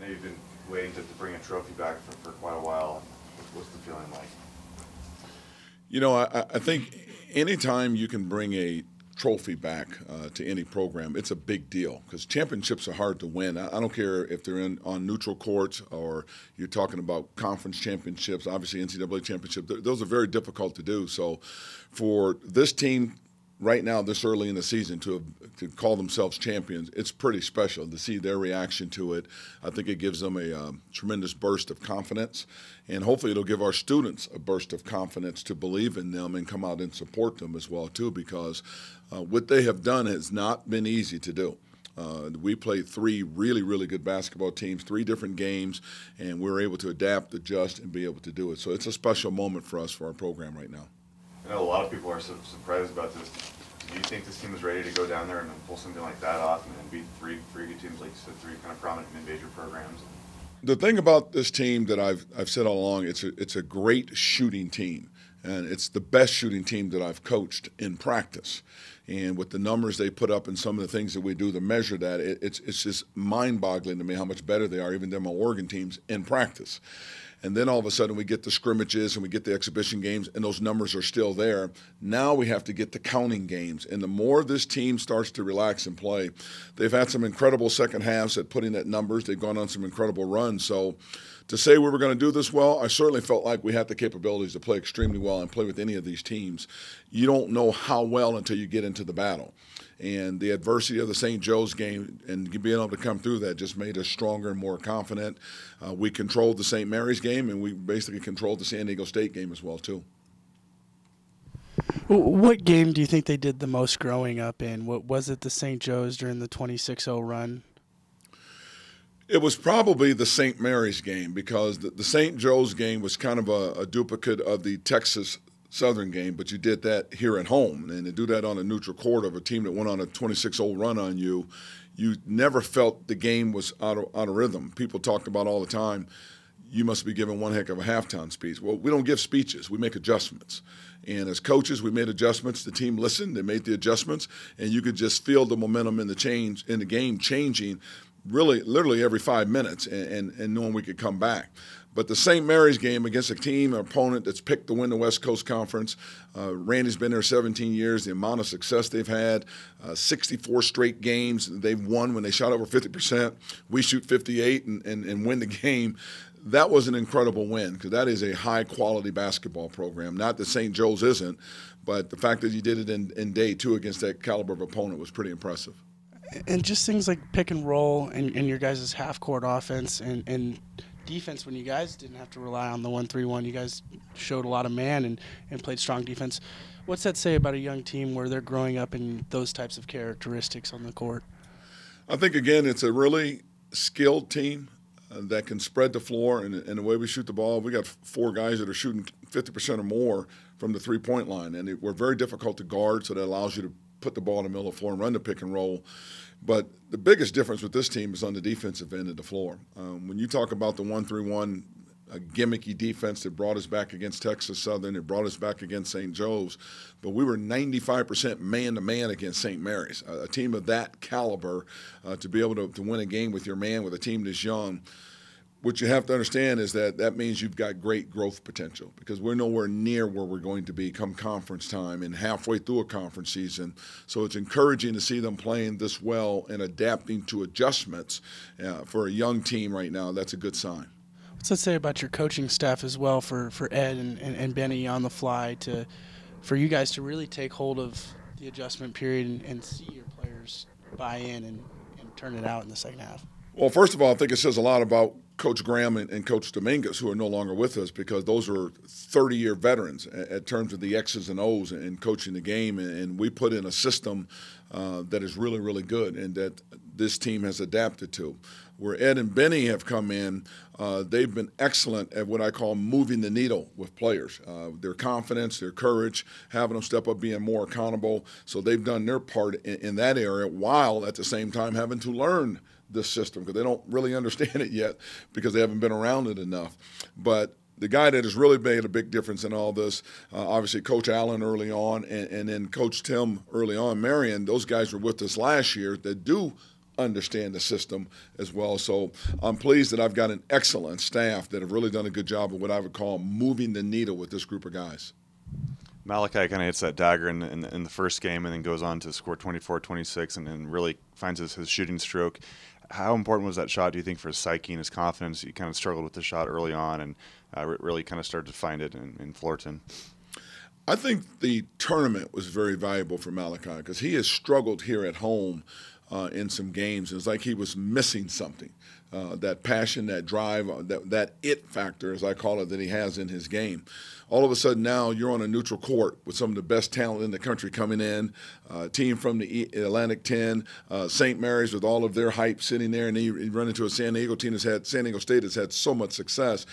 know you've been waiting to bring a trophy back for quite a while. What's the feeling like? You know, I think anytime you can bring a trophy back to any program, it's a big deal because championships are hard to win. I don't care if they're on neutral courts or you're talking about conference championships, obviously NCAA championship. Those are very difficult to do. So for this team right now, this early in the season, to call themselves champions, it's pretty special to see their reaction to it. I think it gives them a tremendous burst of confidence, and hopefully it'll give our students a burst of confidence to believe in them and come out and support them as well too, because what they have done has not been easy to do. We played three really, really good basketball teams, 3 different games, and we're able to adapt, adjust, and be able to do it. So it's a special moment for us for our program right now. I know a lot of people are surprised about this. Do you think this team is ready to go down there and pull something like that off and beat three good teams, like you said, 3 kind of prominent mid-major programs? The thing about this team that I've said all along, it's a great shooting team, and it's the best shooting team that I've coached in practice. And with the numbers they put up and some of the things that we do to measure that, it's just mind-boggling to me how much better they are even than my Oregon teams in practice. And then all of a sudden we get the scrimmages and we get the exhibition games, and those numbers are still there. Now we have to get the counting games. And the more this team starts to relax and play, they've had some incredible second halves at putting at numbers. They've gone on some incredible runs. So to say we were going to do this well, I certainly felt like we had the capabilities to play extremely well and play with any of these teams. You don't know how well until you get into the battle. And the adversity of the St. Joe's game and being able to come through that just made us stronger and more confident. We controlled the St. Mary's game, and we basically controlled the San Diego State game as well, too. What game do you think they did the most growing up in? What was it, the St. Joe's during the 26-0 run? It was probably the St. Mary's game because the St. Joe's game was kind of a duplicate of the Texas Southern game, but you did that here at home. And to do that on a neutral court of a team that went on a 26-0 run on you, you never felt the game was out of rhythm. People talked about all the time, you must be giving one heck of a halftime speech. Well, we don't give speeches. We make adjustments. And as coaches, we made adjustments. The team listened. They made the adjustments. And you could just feel the momentum in the game changing really literally every 5 minutes and knowing we could come back. But the St. Mary's game against a team, an opponent that's picked to win the West Coast Conference, Randy's been there 17 years, the amount of success they've had, 64 straight games they've won when they shot over 50%. We shoot 58 and win the game. That was an incredible win because that is a high-quality basketball program. Not that St. Joe's isn't, but the fact that you did it in day 2 against that caliber of opponent was pretty impressive. And just things like pick and roll and your guys' half-court offense and defense, when you guys didn't have to rely on the 1-3-1, you guys showed a lot of man and played strong defense. What's that say about a young team where they're growing up in those types of characteristics on the court? I think, again, it's a really skilled team that can spread the floor. And the way we shoot the ball, we got 4 guys that are shooting 50% or more from the three-point line. And we're very difficult to guard, so that allows you to put the ball in the middle of the floor and run the pick and roll. But the biggest difference with this team is on the defensive end of the floor. When you talk about the 1-3-1 gimmicky defense that brought us back against Texas Southern, it brought us back against St. Joe's, but we were 95% man-to-man against St. Mary's. A team of that caliber, to be able to win a game with your man with a team this young, what you have to understand is that means you've got great growth potential because we're nowhere near where we're going to be come conference time and halfway through a conference season. So it's encouraging to see them playing this well and adapting to adjustments for a young team right now. That's a good sign. What's that say about your coaching staff as well for Ed and Benny on the fly for you guys to really take hold of the adjustment period and see your players buy in and turn it out in the second half? Well, first of all, I think it says a lot about Coach Graham and Coach Dominguez, who are no longer with us, because those are 30-year veterans at terms of the X's and O's and coaching the game. And we put in a system that is really, really good and that this team has adapted to. Where Ed and Benny have come in, they've been excellent at what I call moving the needle with players. Their confidence, their courage, having them step up, being more accountable. So they've done their part in that area while at the same time having to learn this system because they don't really understand it yet because they haven't been around it enough. But the guy that has really made a big difference in all this, obviously Coach Allen early on and then Coach Tim early on, Marion, those guys were with us last year that do understand the system as well. So I'm pleased that I've got an excellent staff that have really done a good job of what I would call moving the needle with this group of guys. Malachi kind of hits that dagger in the first game and then goes on to score 24, 26 and then really finds his shooting stroke. How important was that shot, do you think, for his psyche and his confidence? He kind of struggled with the shot early on and really kind of started to find it in Fullerton. I think the tournament was very valuable for Malachi because he has struggled here at home in some games. It's like he was missing something. That passion, that drive, that it factor, as I call it, that he has in his game. All of a sudden now you're on a neutral court with some of the best talent in the country coming in, team from the Atlantic 10, St. Mary's with all of their hype sitting there, and then you run into a San Diego team San Diego State has had so much success.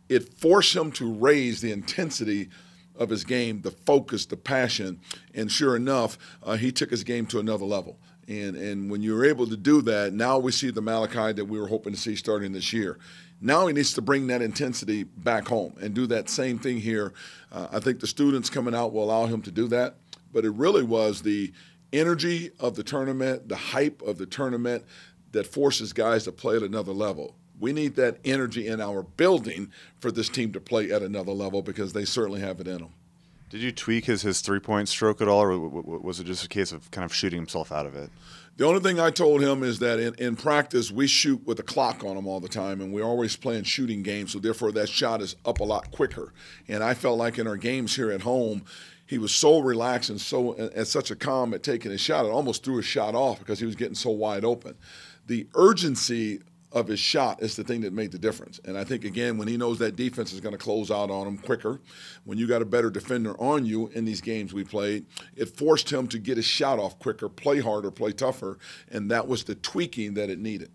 It forced him to raise the intensity of his game, the focus, the passion, and sure enough, he took his game to another level. And when you're able to do that, now we see the Malachi that we were hoping to see starting this year. Now he needs to bring that intensity back home and do that same thing here. I think the students coming out will allow him to do that, but it really was the energy of the tournament, the hype of the tournament that forces guys to play at another level. We need that energy in our building for this team to play at another level because they certainly have it in them. Did you tweak his 3-point stroke at all, or was it just a case of kind of shooting himself out of it? The only thing I told him is that in practice, we shoot with a clock on him all the time, and we're always playing shooting games, so therefore that shot is up a lot quicker. And I felt like in our games here at home, he was so relaxed and so at such a calm at taking his shot, it almost threw his shot off because he was getting so wide open. The urgency of his shot is the thing that made the difference. And I think, again, when he knows that defense is going to close out on him quicker, when you got a better defender on you in these games we played, it forced him to get his shot off quicker, play harder, play tougher, and that was the tweaking that it needed.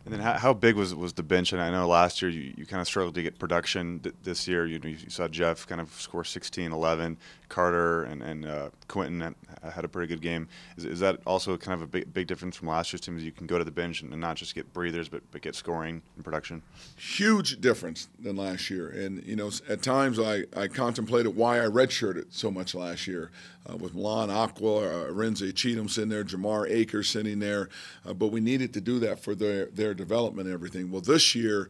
And then how big was the bench? And I know last year you kind of struggled to get production. This year you saw Jeff kind of score 16, 11. Carter and Quentin had a pretty good game. Is that also kind of a big difference from last year's team? Is you can go to the bench and not just get breathers, but get scoring and production? Huge difference than last year. And, you know, at times I contemplated why I redshirted so much last year with Milan Aqua, Renzi Cheatham sitting there, Jamar Akers sitting there. But we needed to do that for their development and everything. Well, this year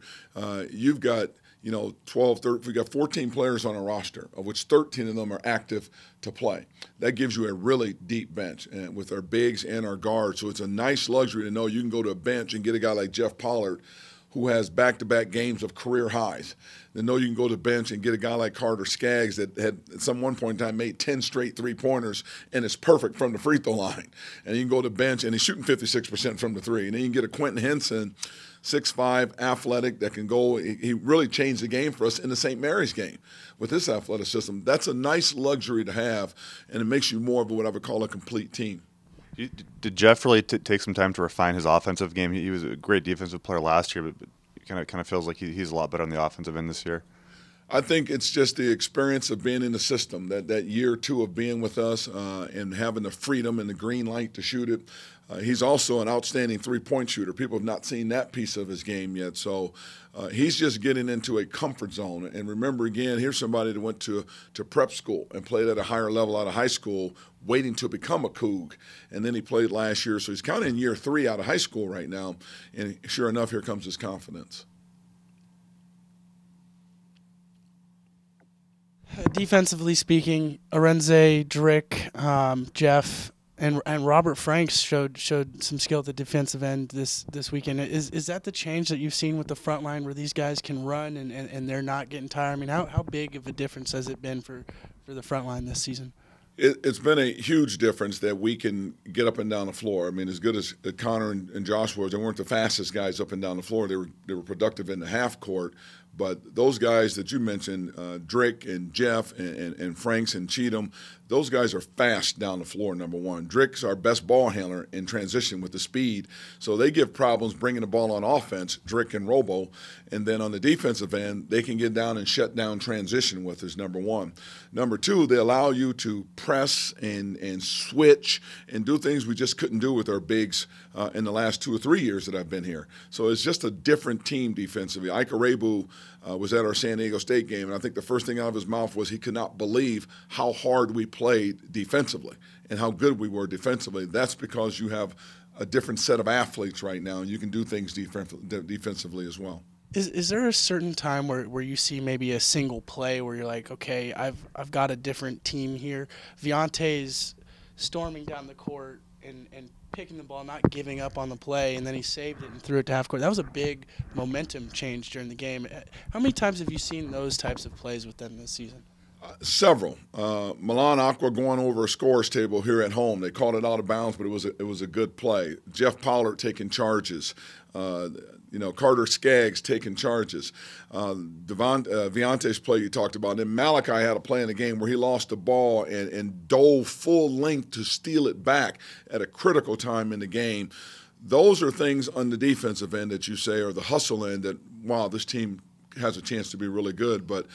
you've got, 12, 13, we got 14 players on a roster, of which 13 of them are active to play. That gives you a really deep bench and with our bigs and our guards. So it's a nice luxury to know you can go to a bench and get a guy like Jeff Pollard who has back-to-back games of career highs. Then know you can go to the bench and get a guy like Carter Skaggs that had at some one point in time made 10 straight three-pointers and is perfect from the free throw line. And you can go to the bench and he's shooting 56% from the three. And then you can get a Quentin Henson, 6'5", athletic, that can go. He really changed the game for us in the St. Mary's game with his athleticism. That's a nice luxury to have, and it makes you more of what I would call a complete team. Did Jeff really take some time to refine his offensive game? He was a great defensive player last year, but it kind of feels like he's a lot better on the offensive end this year. I think it's just the experience of being in the system, that year or two of being with us and having the freedom and the green light to shoot it. He's also an outstanding three-point shooter. People have not seen that piece of his game yet. So he's just getting into a comfort zone. And remember, again, here's somebody that went to prep school and played at a higher level out of high school, waiting to become a Coug. And then he played last year. So he's kind of in year 3 out of high school right now. And sure enough, here comes his confidence. Defensively speaking, Arenze, Drick, Jeff, and Robert Franks showed some skill at the defensive end this weekend. Is that the change that you've seen with the front line where these guys can run and they're not getting tired? I mean, how big of a difference has it been for the front line this season? It's been a huge difference that we can get up and down the floor. I mean, as good as Connor and Josh were, they weren't the fastest guys up and down the floor. They were productive in the half court. But those guys that you mentioned, Drake and Jeff and Franks and Cheatham, those guys are fast down the floor, number one. Drake's our best ball handler in transition with the speed. So they give problems bringing the ball on offense, Drake and Robo. And then on the defensive end, they can get down and shut down transition with us, number one. Number two, they allow you to press and switch and do things we just couldn't do with our bigs in the last 2 or 3 years that I've been here. So it's just a different team defensively. Ike Arebu was at our San Diego State game, and I think the first thing out of his mouth was he could not believe how hard we played defensively and how good we were defensively. That's because you have a different set of athletes right now, and you can do things defensively as well. Is there a certain time where you see maybe a single play where you're like, okay, I've got a different team here? Viante's storming down the court and picking the ball, not giving up on the play, and then he saved it and threw it to half court. That was a big momentum change during the game. How many times have you seen those types of plays with them this season? Several. Milan Aqua going over a scores table here at home. They called it out of bounds, but it was a good play. Jeff Pollard taking charges. Carter Skaggs taking charges. Viante's play you talked about. And then Malachi had a play in the game where he lost the ball and dove full length to steal it back at a critical time in the game. Those are things on the defensive end that you say, or the hustle end, that, wow, this team has a chance to be really good. But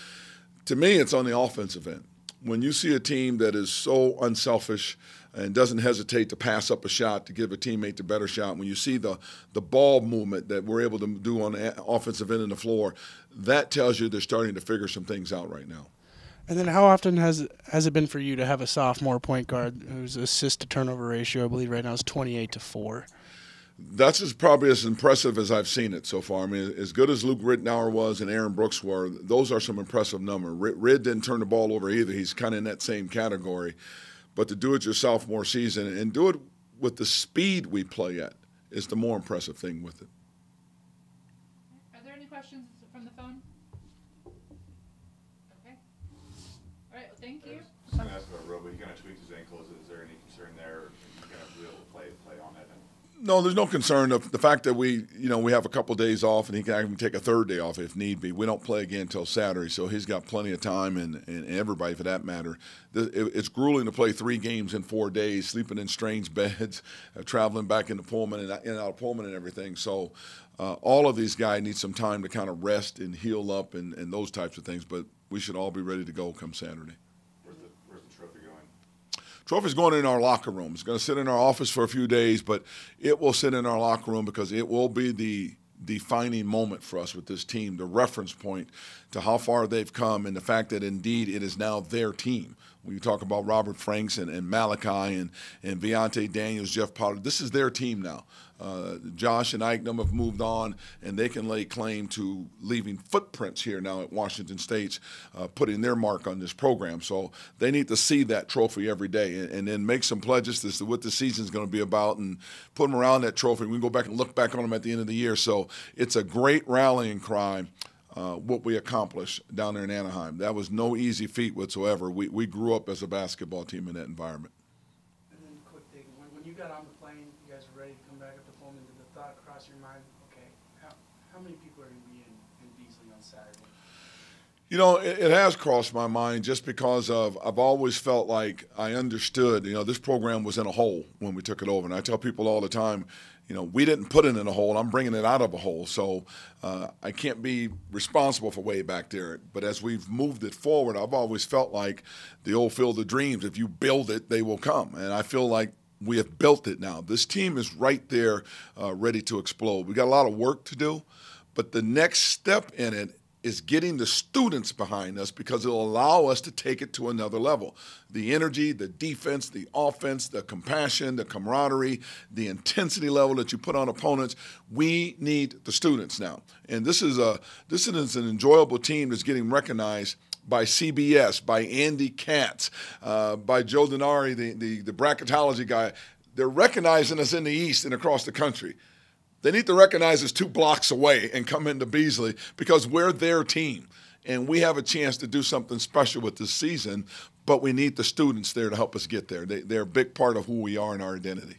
to me, it's on the offensive end. When you see a team that is so unselfish and doesn't hesitate to pass up a shot to give a teammate the better shot, when you see the ball movement that we're able to do on the offensive end of the floor, that tells you they're starting to figure some things out right now. And then how often has it been for you to have a sophomore point guard whose assist-to-turnover ratio, I believe right now, is 28-4? That's probably as impressive as I've seen it so far. I mean, as good as Luke Rittenauer was and Aaron Brooks were, those are some impressive numbers. Rid didn't turn the ball over either. He's kind of in that same category. But to do it your sophomore season and do it with the speed we play at is the more impressive thing with it. Are there any questions from the phone? Okay. All right, well, thank you. I was going to ask about Robo. He kind of tweaked his ankle. Is there any concern there? Or you kind of be able to play on it? No, there's no concern. The fact that we have a couple days off and he can even take a third day off if need be. We don't play again until Saturday, so he's got plenty of time, and everybody for that matter. It's grueling to play 3 games in 4 days, sleeping in strange beds, traveling back into Pullman and in and out of Pullman and everything. So all of these guys need some time to kind of rest and heal up and those types of things, but we should all be ready to go come Saturday. Where's the trophy going? Trophy's going in our locker room. It's going to sit in our office for a few days, but it will sit in our locker room because it will be the defining moment for us with this team, the reference point to how far they've come and the fact that indeed it is now their team. When you talk about Robert Franks and Malachi and Viante Daniels, Jeff Pollard, this is their team now. Josh and Eichnem have moved on, and they can lay claim to leaving footprints here now at Washington State, putting their mark on this program. So they need to see that trophy every day and then make some pledges as to what the season's going to be about and put them around that trophy. We can go back and look back on them at the end of the year. So it's a great rallying cry. What we accomplished down there in Anaheim. That was no easy feat whatsoever. We grew up as a basketball team in that environment. And then quick thing, when you got on the plane, you guys were ready to come back up to Pullman, did the thought cross your mind, okay, how many people are going to be in Beasley on Saturday? You know, it has crossed my mind just because I've always felt like I understood, this program was in a hole when we took it over. And I tell people all the time, we didn't put it in a hole. I'm bringing it out of a hole. So I can't be responsible for way back there. But as we've moved it forward, I've always felt like the old field of dreams. If you build it, they will come. And I feel like we have built it now. This team is right there ready to explode. We got a lot of work to do. But the next step in it is getting the students behind us because it'll allow us to take it to another level. The energy, the defense, the offense, the compassion, the camaraderie, the intensity level that you put on opponents, we need the students now. And this is an enjoyable team that's getting recognized by CBS, by Andy Katz, by Joe Denari, the bracketology guy. They're recognizing us in the East and across the country. They need to recognize us 2 blocks away and come into Beasley because we're their team. And we have a chance to do something special with this season, but we need the students there to help us get there. They're a big part of who we are and our identity.